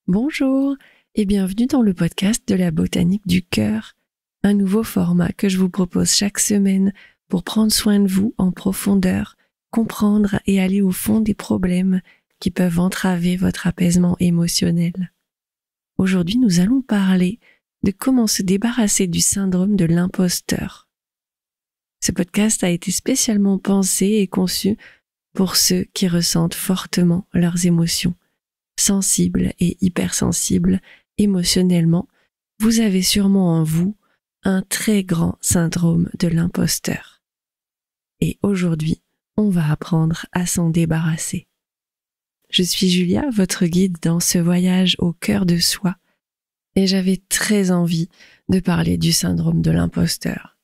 Bonjour et bienvenue dans le podcast de la botanique du cœur, un nouveau format que je vous propose chaque semaine pour prendre soin de vous en profondeur, comprendre et aller au fond des problèmes qui peuvent entraver votre apaisement émotionnel. Aujourd'hui, nous allons parler de comment se débarrasser du syndrome de l'imposteur. Ce podcast a été spécialement pensé et conçu pour ceux qui ressentent fortement leurs émotions. Sensibles et hypersensibles émotionnellement, vous avez sûrement en vous un très grand syndrome de l'imposteur. Et aujourd'hui, on va apprendre à s'en débarrasser. Je suis Julia, votre guide dans ce voyage au cœur de soi, et j'avais très envie de parler du syndrome de l'imposteur.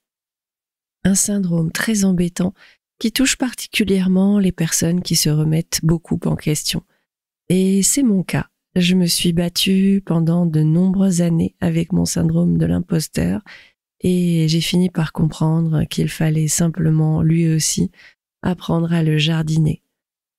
Un syndrome très embêtant qui touche particulièrement les personnes qui se remettent beaucoup en question. Et c'est mon cas. Je me suis battue pendant de nombreuses années avec mon syndrome de l'imposteur et j'ai fini par comprendre qu'il fallait simplement, lui aussi, apprendre à le jardiner.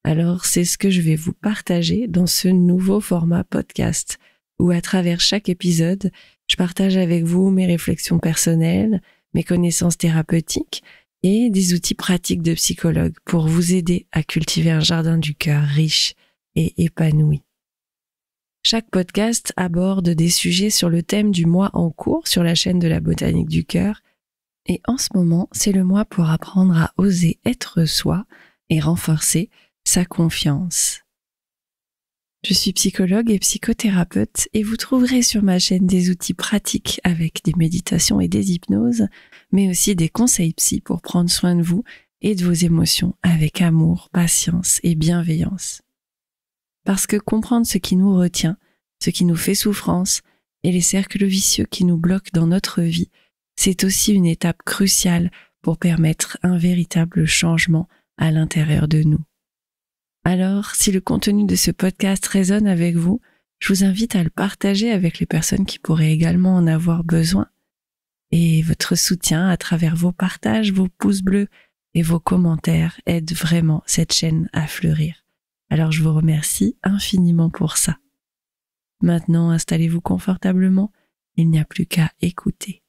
Alors c'est ce que je vais vous partager dans ce nouveau format podcast où à travers chaque épisode, je partage avec vous mes réflexions personnelles, mes connaissances thérapeutiques et des outils pratiques de psychologue pour vous aider à cultiver un jardin du cœur riche et épanoui. Chaque podcast aborde des sujets sur le thème du mois en cours sur la chaîne de la botanique du cœur et en ce moment, c'est le mois pour apprendre à oser être soi et renforcer sa confiance. Je suis psychologue et psychothérapeute et vous trouverez sur ma chaîne des outils pratiques avec des méditations et des hypnoses, mais aussi des conseils psy pour prendre soin de vous et de vos émotions avec amour, patience et bienveillance. Parce que comprendre ce qui nous retient, ce qui nous fait souffrance et les cercles vicieux qui nous bloquent dans notre vie, c'est aussi une étape cruciale pour permettre un véritable changement à l'intérieur de nous. Alors, si le contenu de ce podcast résonne avec vous, je vous invite à le partager avec les personnes qui pourraient également en avoir besoin. Et votre soutien à travers vos partages, vos pouces bleus et vos commentaires aide vraiment cette chaîne à fleurir. Alors je vous remercie infiniment pour ça. Maintenant, installez-vous confortablement, il n'y a plus qu'à écouter.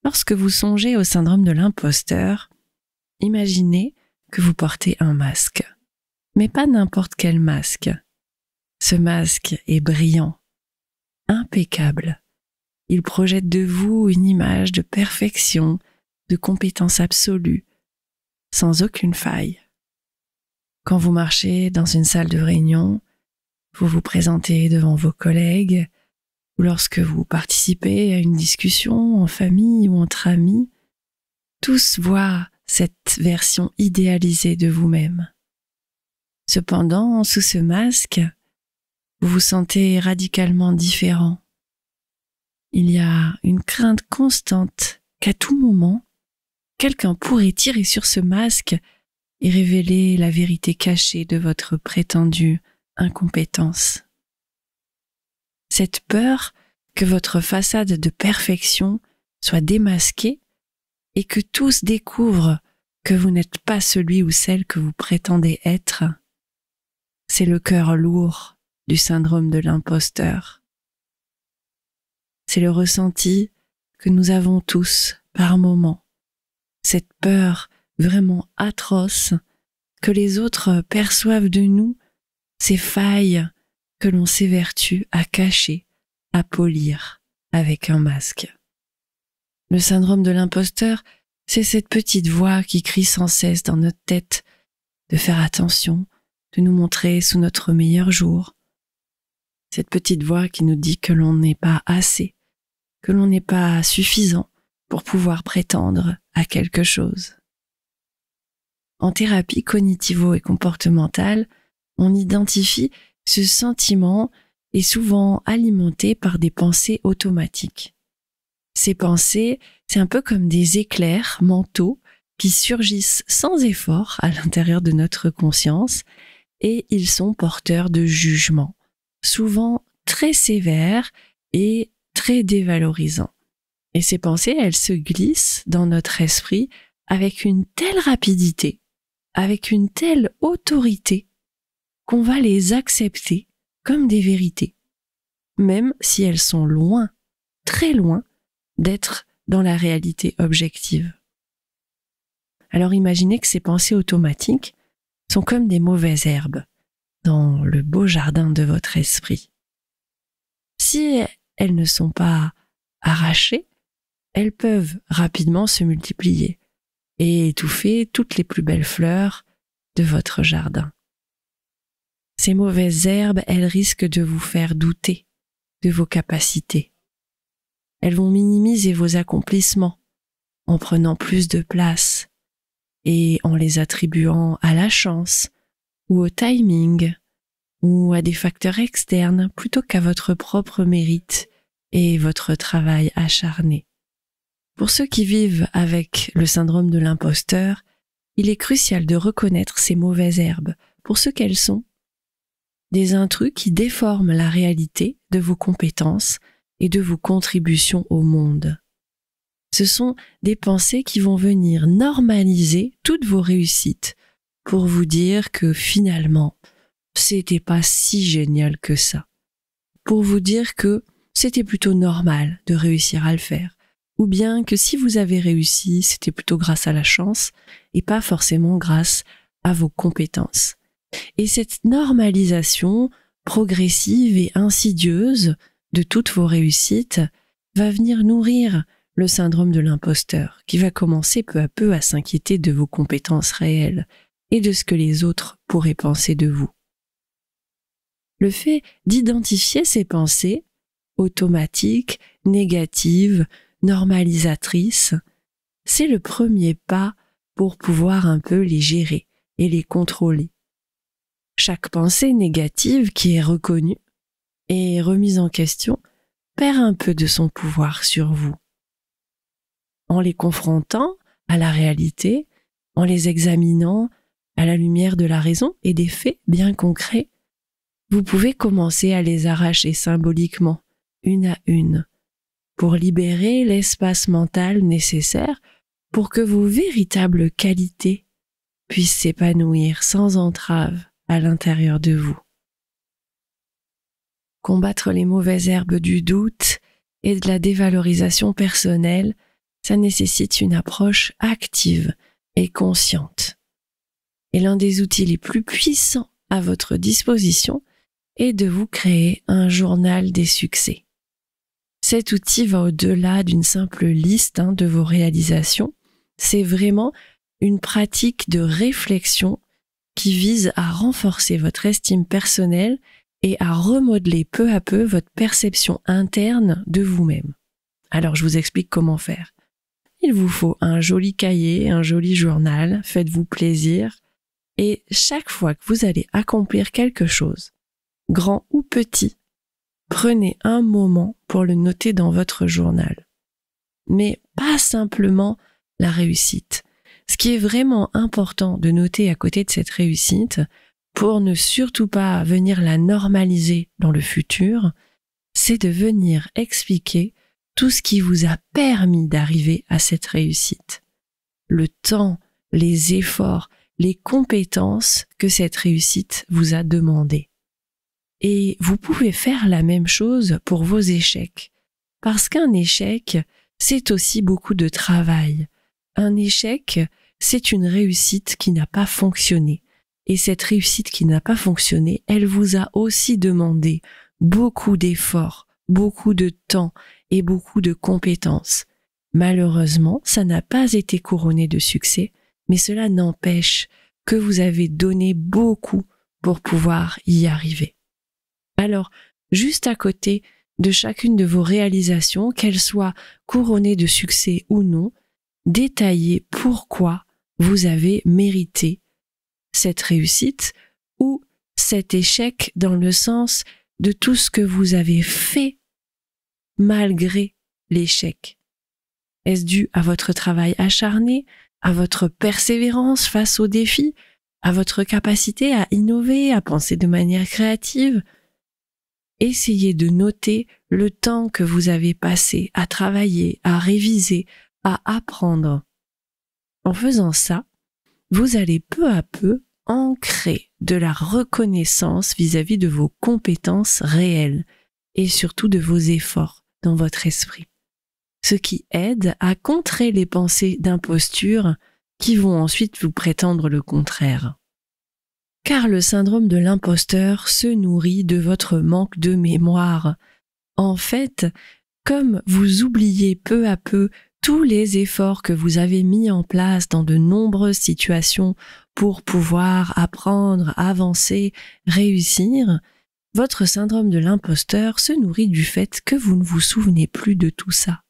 Lorsque vous songez au syndrome de l'imposteur, imaginez que vous portez un masque. Mais pas n'importe quel masque. Ce masque est brillant, impeccable. Il projette de vous une image de perfection, de compétence absolue, sans aucune faille. Quand vous marchez dans une salle de réunion, vous vous présentez devant vos collègues, ou lorsque vous participez à une discussion en famille ou entre amis, tous voient cette version idéalisée de vous-même. Cependant, sous ce masque, vous vous sentez radicalement différent. Il y a une crainte constante qu'à tout moment, quelqu'un pourrait tirer sur ce masque et révéler la vérité cachée de votre prétendue incompétence. Cette peur que votre façade de perfection soit démasquée et que tous découvrent que vous n'êtes pas celui ou celle que vous prétendez être, c'est le cœur lourd du syndrome de l'imposteur. C'est le ressenti que nous avons tous par moments, cette peur vraiment atroce que les autres perçoivent de nous, ces failles que l'on s'évertue à cacher, à polir avec un masque. Le syndrome de l'imposteur, c'est cette petite voix qui crie sans cesse dans notre tête de faire attention, de nous montrer sous notre meilleur jour. Cette petite voix qui nous dit que l'on n'est pas assez, que l'on n'est pas suffisant pour pouvoir prétendre à quelque chose. En thérapie cognitivo et comportementale, on identifie ce sentiment est souvent alimenté par des pensées automatiques. Ces pensées, c'est un peu comme des éclairs mentaux qui surgissent sans effort à l'intérieur de notre conscience et ils sont porteurs de jugements, souvent très sévères et très dévalorisants. Et ces pensées, elles se glissent dans notre esprit avec une telle rapidité, avec une telle autorité qu'on va les accepter comme des vérités, même si elles sont loin, très loin, d'être dans la réalité objective. Alors imaginez que ces pensées automatiques sont comme des mauvaises herbes dans le beau jardin de votre esprit. Si elles ne sont pas arrachées, elles peuvent rapidement se multiplier et étouffer toutes les plus belles fleurs de votre jardin. Ces mauvaises herbes, elles risquent de vous faire douter de vos capacités. Elles vont minimiser vos accomplissements en prenant plus de place et en les attribuant à la chance ou au timing ou à des facteurs externes plutôt qu'à votre propre mérite et votre travail acharné. Pour ceux qui vivent avec le syndrome de l'imposteur, il est crucial de reconnaître ces mauvaises herbes pour ce qu'elles sont. Des intrus qui déforment la réalité de vos compétences et de vos contributions au monde. Ce sont des pensées qui vont venir normaliser toutes vos réussites pour vous dire que finalement, c'était pas si génial que ça. Pour vous dire que c'était plutôt normal de réussir à le faire. Ou bien que si vous avez réussi, c'était plutôt grâce à la chance et pas forcément grâce à vos compétences. Et cette normalisation progressive et insidieuse de toutes vos réussites va venir nourrir le syndrome de l'imposteur qui va commencer peu à peu à s'inquiéter de vos compétences réelles et de ce que les autres pourraient penser de vous. Le fait d'identifier ces pensées automatiques, négatives, normalisatrices, c'est le premier pas pour pouvoir un peu les gérer et les contrôler. Chaque pensée négative qui est reconnue et remise en question perd un peu de son pouvoir sur vous. En les confrontant à la réalité, en les examinant à la lumière de la raison et des faits bien concrets, vous pouvez commencer à les arracher symboliquement, une à une, pour libérer l'espace mental nécessaire pour que vos véritables qualités puissent s'épanouir sans entrave à l'intérieur de vous. Combattre les mauvaises herbes du doute et de la dévalorisation personnelle, ça nécessite une approche active et consciente. Et l'un des outils les plus puissants à votre disposition est de vous créer un journal des succès. Cet outil va au-delà d'une simple liste de vos réalisations. C'est vraiment une pratique de réflexion qui vise à renforcer votre estime personnelle et à remodeler peu à peu votre perception interne de vous-même. Alors je vous explique comment faire. Il vous faut un joli cahier, un joli journal, faites-vous plaisir et chaque fois que vous allez accomplir quelque chose, grand ou petit, prenez un moment pour le noter dans votre journal. Mais pas simplement la réussite. Ce qui est vraiment important de noter à côté de cette réussite, pour ne surtout pas venir la normaliser dans le futur, c'est de venir expliquer tout ce qui vous a permis d'arriver à cette réussite. Le temps, les efforts, les compétences que cette réussite vous a demandé. Et vous pouvez faire la même chose pour vos échecs. Parce qu'un échec, c'est aussi beaucoup de travail. Un échec, c'est une réussite qui n'a pas fonctionné. Et cette réussite qui n'a pas fonctionné, elle vous a aussi demandé beaucoup d'efforts, beaucoup de temps et beaucoup de compétences. Malheureusement, ça n'a pas été couronné de succès, mais cela n'empêche que vous avez donné beaucoup pour pouvoir y arriver. Alors, juste à côté de chacune de vos réalisations, qu'elles soient couronnées de succès ou non, détaillez pourquoi vous avez mérité cette réussite ou cet échec dans le sens de tout ce que vous avez fait malgré l'échec. Est-ce dû à votre travail acharné, à votre persévérance face aux défis, à votre capacité à innover, à penser de manière créative? Essayez de noter le temps que vous avez passé à travailler, à réviser, à apprendre. En faisant ça, vous allez peu à peu ancrer de la reconnaissance vis-à-vis de vos compétences réelles et surtout de vos efforts dans votre esprit. Ce qui aide à contrer les pensées d'imposture qui vont ensuite vous prétendre le contraire. Car le syndrome de l'imposteur se nourrit de votre manque de mémoire. En fait, comme vous oubliez peu à peu tous les efforts que vous avez mis en place dans de nombreuses situations pour pouvoir apprendre, avancer, réussir, votre syndrome de l'imposteur se nourrit du fait que vous ne vous souvenez plus de tout ça.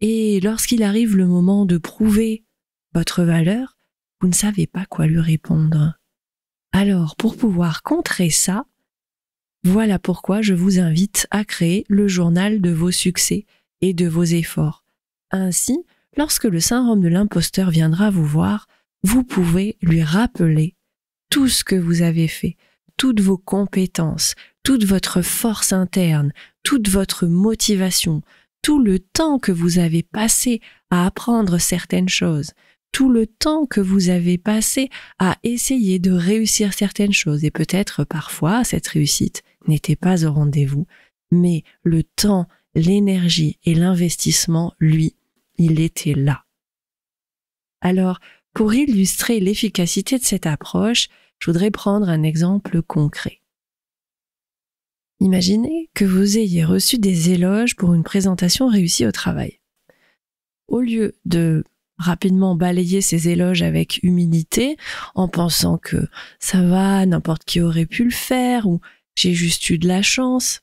Et lorsqu'il arrive le moment de prouver votre valeur, vous ne savez pas quoi lui répondre. Alors, pour pouvoir contrer ça, voilà pourquoi je vous invite à créer le journal de vos succès et de vos efforts. Ainsi, lorsque le syndrome de l'imposteur viendra vous voir, vous pouvez lui rappeler tout ce que vous avez fait, toutes vos compétences, toute votre force interne, toute votre motivation, tout le temps que vous avez passé à apprendre certaines choses, tout le temps que vous avez passé à essayer de réussir certaines choses. Et peut-être parfois cette réussite n'était pas au rendez-vous, mais le temps, l'énergie et l'investissement, lui, il était là. Alors, pour illustrer l'efficacité de cette approche, je voudrais prendre un exemple concret. Imaginez que vous ayez reçu des éloges pour une présentation réussie au travail. Au lieu de rapidement balayer ces éloges avec humilité, en pensant que ça va, n'importe qui aurait pu le faire, ou j'ai juste eu de la chance,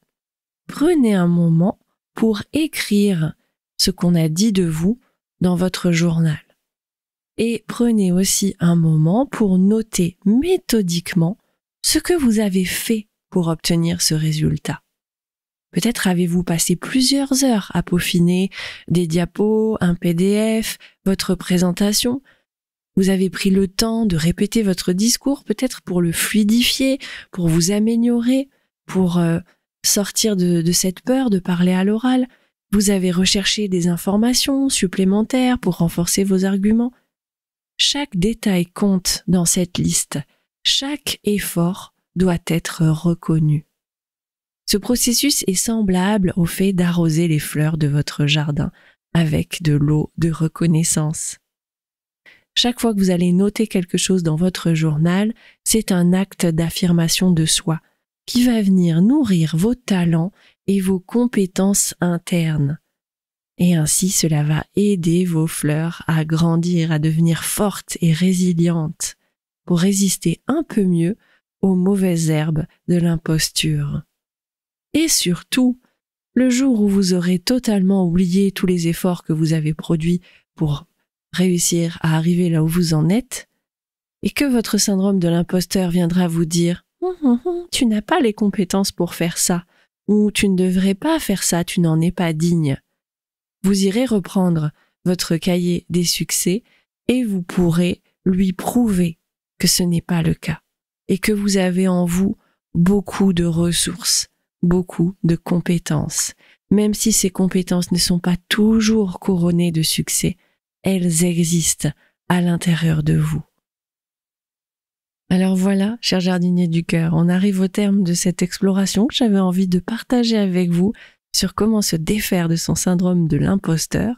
prenez un moment pour écrire ce qu'on a dit de vous dans votre journal. Et prenez aussi un moment pour noter méthodiquement ce que vous avez fait pour obtenir ce résultat. Peut-être avez-vous passé plusieurs heures à peaufiner des diapos, un PDF, votre présentation. Vous avez pris le temps de répéter votre discours, peut-être pour le fluidifier, pour vous améliorer, pour sortir de cette peur de parler à l'oral. Vous avez recherché des informations supplémentaires pour renforcer vos arguments. Chaque détail compte dans cette liste. Chaque effort doit être reconnu. Ce processus est semblable au fait d'arroser les fleurs de votre jardin avec de l'eau de reconnaissance. Chaque fois que vous allez noter quelque chose dans votre journal, c'est un acte d'affirmation de soi qui va venir nourrir vos talents et vos compétences internes. Et ainsi, cela va aider vos fleurs à grandir, à devenir fortes et résilientes pour résister un peu mieux aux mauvaises herbes de l'imposture. Et surtout, le jour où vous aurez totalement oublié tous les efforts que vous avez produits pour réussir à arriver là où vous en êtes, et que votre syndrome de l'imposteur viendra vous dire « Tu n'as pas les compétences pour faire ça » ou « Tu ne devrais pas faire ça, tu n'en es pas digne », vous irez reprendre votre cahier des succès et vous pourrez lui prouver que ce n'est pas le cas et que vous avez en vous beaucoup de ressources, beaucoup de compétences. Même si ces compétences ne sont pas toujours couronnées de succès, elles existent à l'intérieur de vous. Alors voilà, chers jardiniers du cœur, on arrive au terme de cette exploration que j'avais envie de partager avec vous sur comment se défaire de son syndrome de l'imposteur.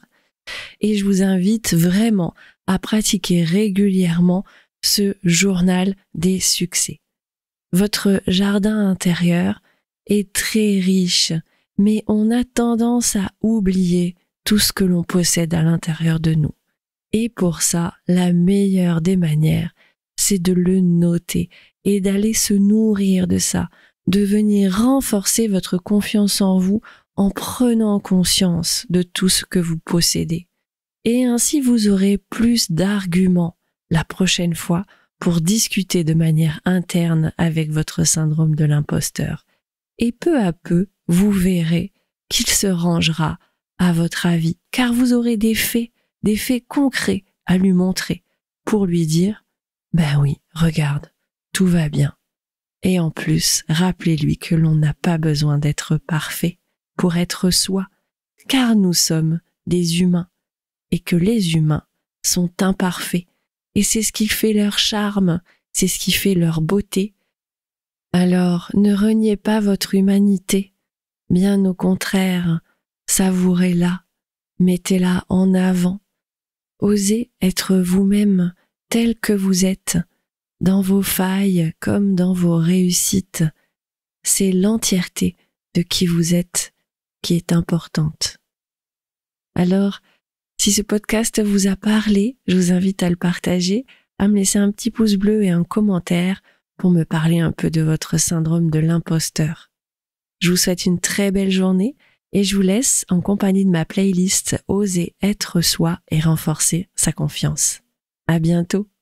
Et je vous invite vraiment à pratiquer régulièrement ce journal des succès. Votre jardin intérieur est très riche, mais on a tendance à oublier tout ce que l'on possède à l'intérieur de nous. Et pour ça, la meilleure des manières, c'est de le noter et d'aller se nourrir de ça, de venir renforcer votre confiance en vous en prenant conscience de tout ce que vous possédez. Et ainsi vous aurez plus d'arguments la prochaine fois pour discuter de manière interne avec votre syndrome de l'imposteur. Et peu à peu, vous verrez qu'il se rangera à votre avis, car vous aurez des faits concrets à lui montrer pour lui dire « Ben oui, regarde, tout va bien ». Et en plus, rappelez-lui que l'on n'a pas besoin d'être parfait pour être soi, car nous sommes des humains et que les humains sont imparfaits. Et c'est ce qui fait leur charme c'est ce qui fait leur beauté. Alors, ne reniez pas votre humanité, bien au contraire, savourez-la, mettez-la en avant. Osez être vous-même tel que vous êtes, dans vos failles comme dans vos réussites. C'est l'entièreté de qui vous êtes qui est importante. Alors, si ce podcast vous a parlé, je vous invite à le partager, à me laisser un petit pouce bleu et un commentaire pour me parler un peu de votre syndrome de l'imposteur. Je vous souhaite une très belle journée et je vous laisse en compagnie de ma playlist Oser être soi et renforcer sa confiance. À bientôt!